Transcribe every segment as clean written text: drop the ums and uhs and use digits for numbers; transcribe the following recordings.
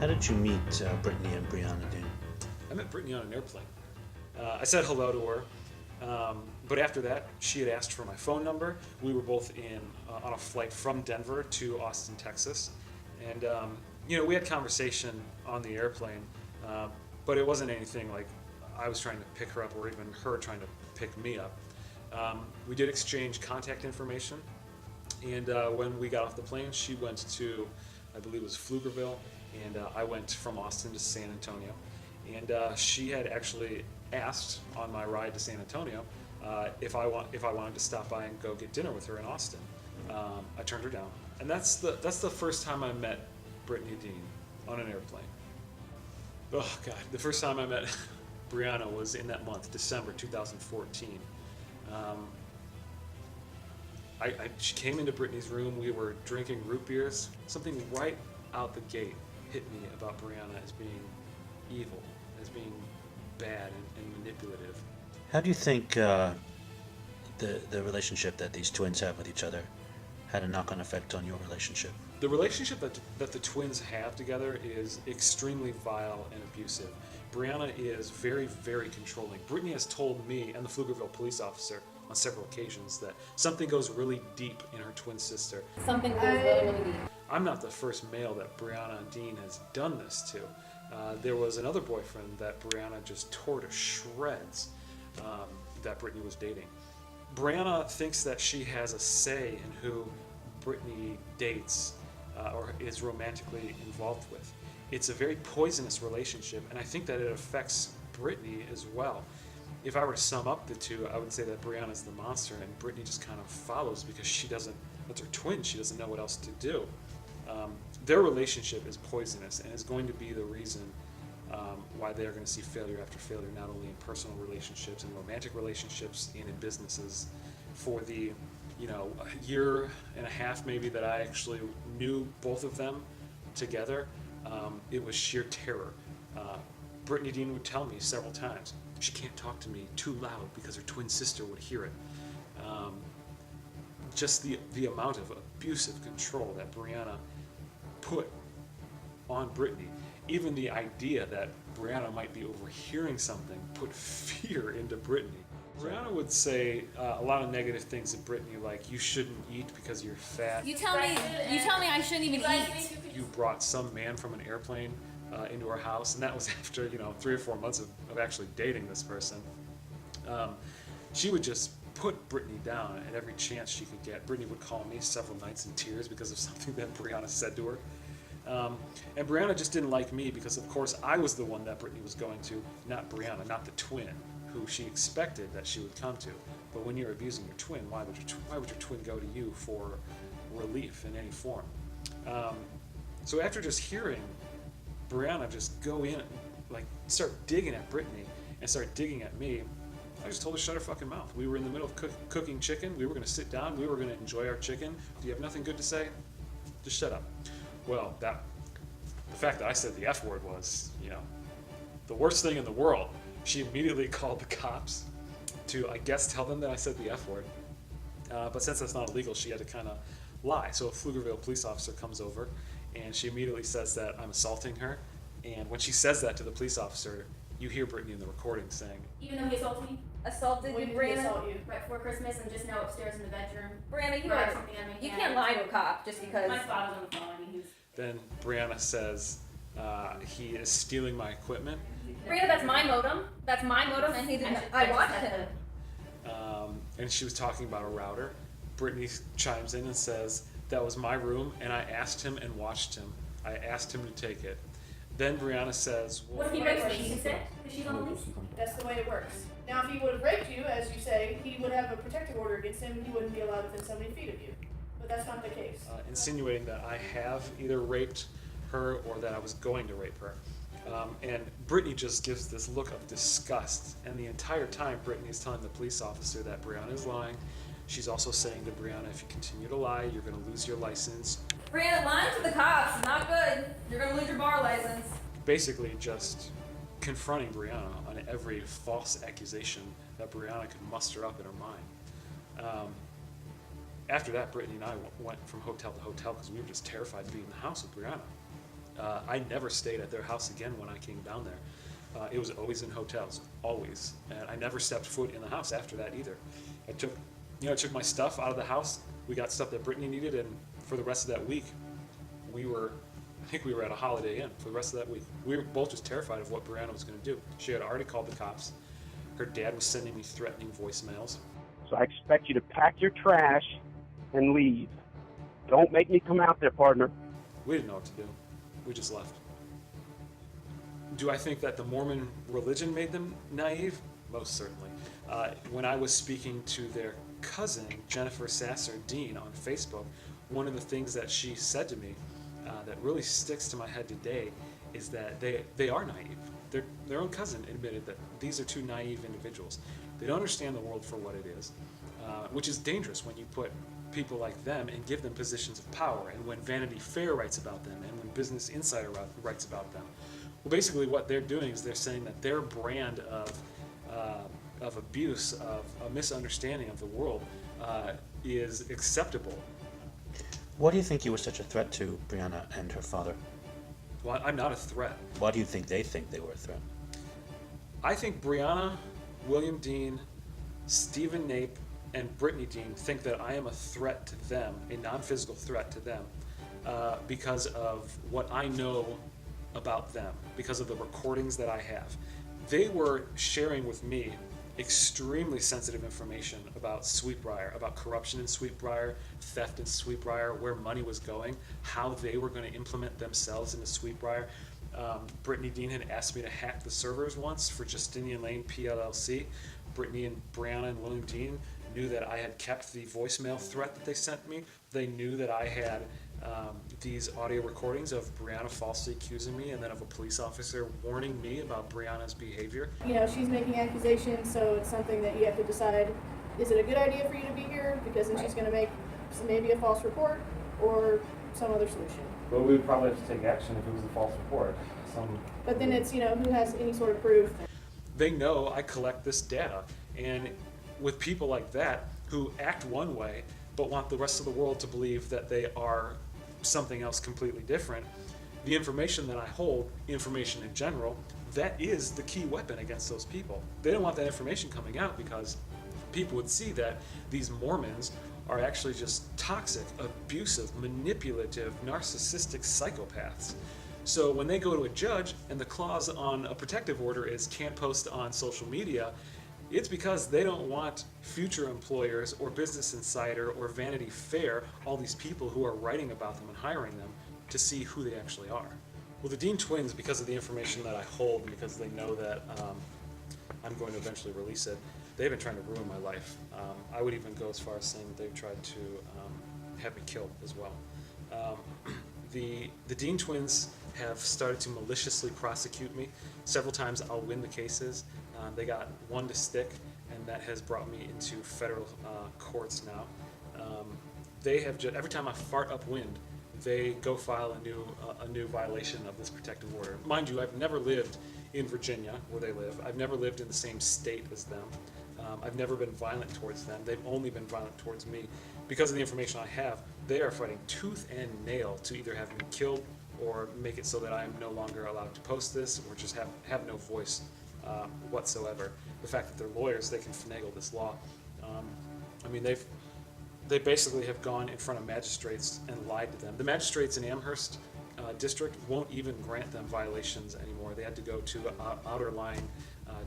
How did you meet Brittany and Brianna, Dean? I met Brittany on an airplane. I said hello to her, but after that, she had asked for my phone number. We were both on a flight from Denver to Austin, Texas, and we had conversation on the airplane, but it wasn't anything like I was trying to pick her up or even her trying to pick me up. We did exchange contact information, and when we got off the plane, she went to, I believe it was Pflugerville, and I went from Austin to San Antonio. And she had actually asked on my ride to San Antonio if I wanted to stop by and go get dinner with her in Austin. I turned her down, and that's the first time I met Brittany Dean on an airplane. Oh God, the first time I met Brianna was in that month, December 2014. She came into Brittany's room. We were drinking root beers. Something right out the gate hit me about Brianna as being evil, as being bad and manipulative. How do you think the relationship that these twins have with each other had a knock-on effect on your relationship? The relationship that the twins have together is extremely vile and abusive. Brianna is very, very controlling. Brittany has told me and the Pflugerville police officer on several occasions that something goes really deep in her twin sister. Something goes really, really deep. I'm not the first male that Brianna Dean has done this to. There was another boyfriend that Brianna just tore to shreds that Brittany was dating. Brianna thinks that she has a say in who Brittany dates or is romantically involved with. It's a very poisonous relationship, and I think that it affects Brittany as well. If I were to sum up the two, I would say that Brianna's the monster, and Brittany just kind of follows because that's her twin, she doesn't know what else to do. Their relationship is poisonous and is going to be the reason why they're going to see failure after failure, not only in personal relationships and romantic relationships and in businesses. For the a year and a half maybe that I actually knew both of them together, it was sheer terror. Brittany Dean would tell me several times, she can't talk to me too loud because her twin sister would hear it. Just the amount of abusive control that Brianna put on Brittany, even the idea that Brianna might be overhearing something, put fear into Brittany. Brianna would say a lot of negative things to Brittany, like, you shouldn't eat because you're fat. You tell me I shouldn't even eat. You brought some man from an airplane into our house, and that was after 3 or 4 months of actually dating this person. She would just put Brittany down at every chance she could get. Brittany would call me several nights in tears because of something that Brianna said to her. And Brianna just didn't like me because, of course, I was the one that Brittany was going to, not Brianna, not the twin, who she expected that she would come to. But when you're abusing your twin, why would your twin go to you for relief in any form? So after just hearing Brianna just go in, like, start digging at Brittany and start digging at me, I just told her to shut her fucking mouth. We were in the middle of cooking chicken. We were going to sit down. We were going to enjoy our chicken. Do you have nothing good to say? Just shut up. Well, the fact that I said the F word was, the worst thing in the world. She immediately called the cops to, I guess, tell them that I said the F word. But since that's not illegal, she had to kind of lie. So a Pflugerville police officer comes over, and she immediately says that I'm assaulting her. And when she says that to the police officer, you hear Brittany in the recording saying, even though he assaulted me, Assaulted when you, did he Brianna? assault you? Right before Christmas, and just now upstairs in the bedroom. Brianna, Grabbed something out of my you hand. can't lie to a cop just because. My father's on the phone. I mean, he's then Brianna says he is stealing my equipment. Brianna, that's my modem. That's my modem, and he didn't. I watched him. And she was talking about a router. Brittany chimes in and says, that was my room, and I asked him and watched him. I asked him to take it. Then Brianna says, What if he rapes me? He can sit because she's on the lease. That's the way it works. Now, if he would have raped you, as you say, he would have a protective order against him, and he wouldn't be allowed within so many feet of you. But that's not the case. insinuating that I have either raped her or that I was going to rape her. And Brittany just gives this look of disgust. And the entire time, Brittany is telling the police officer that Brianna is lying. She's also saying to Brianna, if you continue to lie, you're going to lose your license. Brianna, lying to the cops is not good. You're going to lose your bar license. Basically just confronting Brianna on every false accusation that Brianna could muster up in her mind. After that, Brittany and I went from hotel to hotel because we were just terrified to be in the house with Brianna. I never stayed at their house again when I came down there. It was always in hotels, always, and I never stepped foot in the house after that either. I took my stuff out of the house. We got stuff that Brittany needed, and for the rest of that week, I think we were at a Holiday Inn for the rest of that week. We were both just terrified of what Brianna was going to do. She had already called the cops. Her dad was sending me threatening voicemails. So I expect you to pack your trash and leave. Don't make me come out there, partner. We didn't know what to do. We just left. Do I think that the Mormon religion made them naive? Most certainly. When I was speaking to their cousin, Jennifer Sasser Dean, on Facebook, one of the things that she said to me that really sticks to my head today is that they are naive. Their own cousin admitted that these are two naive individuals. They don't understand the world for what it is, which is dangerous when you put people like them and give them positions of power, and when Vanity Fair writes about them, and when Business Insider writes about them. Well, basically what they're doing is they're saying that their brand of abuse, of a misunderstanding of the world, is acceptable. Why do you think you were such a threat to Brianna and her father? Well, I'm not a threat. Why do you think they were a threat? I think Brianna, William Dean, Stephen Nape, and Brittany Dean think that I am a threat to them, a non-physical threat to them, because of what I know about them, because of the recordings that I have. They were sharing with me extremely sensitive information about Sweetbriar, about corruption in Sweetbriar, theft in Sweetbriar, where money was going, how they were going to implement themselves into Sweetbriar. Brittany Dean had asked me to hack the servers once for Justinian Lane PLLC. Brittany and Brianna and William Dean knew that I had kept the voicemail threat that they sent me. They knew that I had these audio recordings of Brianna falsely accusing me, and then of a police officer warning me about Brianna's behavior. You know, she's making accusations, so it's something that you have to decide, is it a good idea for you to be here? Because then she's going to make maybe a false report or some other solution. Well, we would probably have to take action if it was a false report. But then it's, you know, who has any sort of proof? They know I collect this data, and with people like that who act one way but want the rest of the world to believe that they are something else completely different, the information that I hold, information in general, that is the key weapon against those people. They don't want that information coming out because people would see that these Mormons are actually just toxic, abusive, manipulative, narcissistic psychopaths. So when they go to a judge and the clause on a protective order is can't post on social media, it's because they don't want future employers or Business Insider or Vanity Fair, all these people who are writing about them and hiring them, to see who they actually are. Well, the Dean twins, because of the information that I hold, because they know that I'm going to eventually release it, they've been trying to ruin my life. I would even go as far as saying that they've tried to have me killed as well. The Dean twins have started to maliciously prosecute me. Several times I'll win the cases. They got one to stick, and that has brought me into federal courts now. They have just, every time I fart upwind, they go file a new violation of this protective order. Mind you, I've never lived in Virginia, where they live. I've never lived in the same state as them. I've never been violent towards them. They've only been violent towards me. Because of the information I have, they are fighting tooth and nail to either have me killed or make it so that I am no longer allowed to post this, or just have no voice whatsoever. The fact that they're lawyers, they can finagle this law. I mean, they basically have gone in front of magistrates and lied to them. The magistrates in Amherst district won't even grant them violations anymore. They had to go to outer lying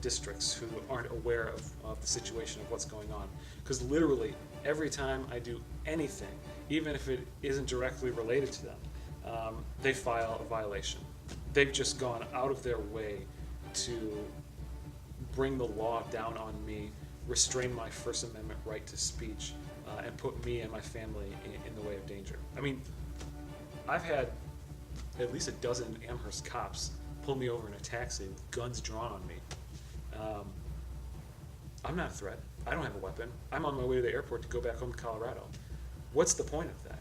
districts who aren't aware of the situation of what's going on. Because literally every time I do anything, even if it isn't directly related to them, they file a violation. They've just gone out of their way to bring the law down on me, restrain my First Amendment right to speech, and put me and my family in the way of danger. I mean, I've had at least a dozen Amherst cops pull me over in a taxi with guns drawn on me. I'm not a threat. I don't have a weapon. I'm on my way to the airport to go back home to Colorado. What's the point of that?